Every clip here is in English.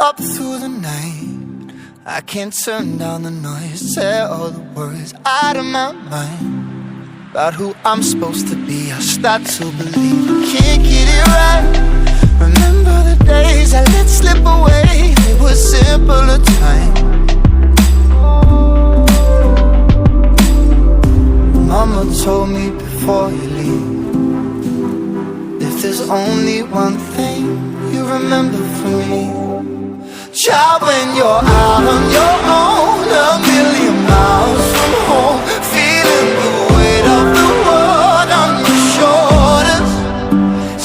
up through the night. I can't turn down the noise, tear all the words out of my mind about who I'm supposed to be. I start to believe I can't get it right. Remember the days I let slip away, they were simpler times. Mama told me before you leave, if there's only one thing you remember from me, child, when you're out on your own, a million miles from home, feeling the weight of the world on your shoulders,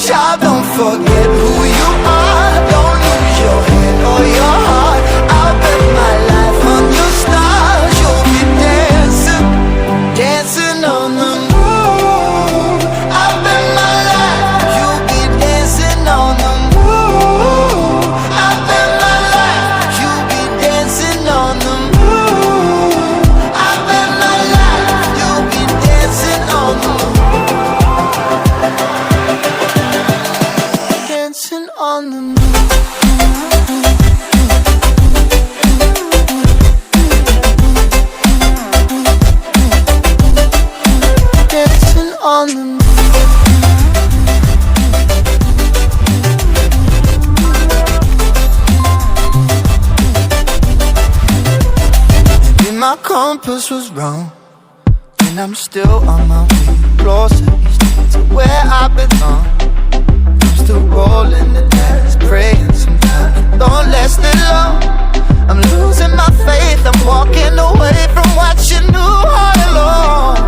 child, don't forget who you are, don't lose your head or your heart. I'll bet my life on your stars, you'll be dancing, dancing on the moon. I'll bet my life you'll be dancing on the moon. I'll bet my life you'll be dancing on the moon. I'll bet my life you'll be dancing on the moon. Dancing on the moon. Dancing on the moon. Maybe my compass was wrong, and I'm still on my way closer to where I belong. I'm still rolling the dice, praying sometimes don't last it long. I'm losing my faith, I'm walking away from what you knew all along.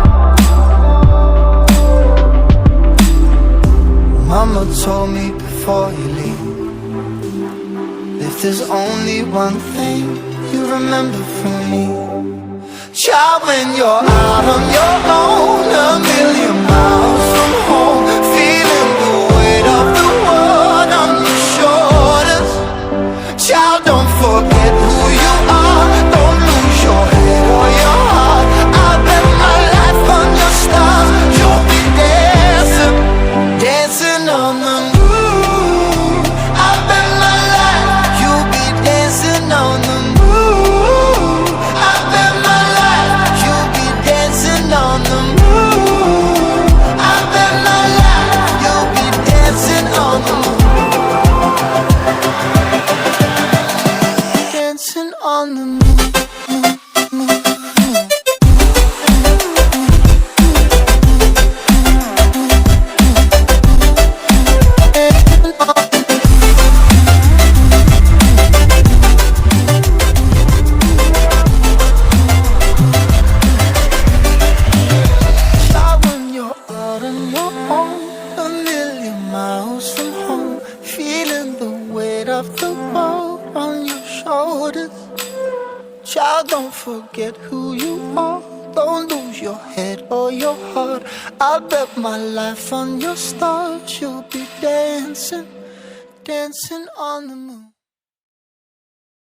Mama told me before you leave, if there's only one thing you remember from me, child, when you're out on your own, a million miles from home, feeling the weight of the world on your shoulders, child, don't forget who you are, don't lose your head or your heart. I'll bet my life on your stars, you'll be dancing, dancing on the moon. I'll bet my life you'll be dancing on the moon. I'll bet my life you'll be dancing on the moon. I'll bet my life you'll be dancing on the moon. Dancing on the moon. Child, when you're out on your own, a million miles from home, feeling the weight of the world on your shoulders, child, don't forget who you are, don't lose your head or your heart. I'll bet my life on your stars, you'll be dancing, dancing on the moon.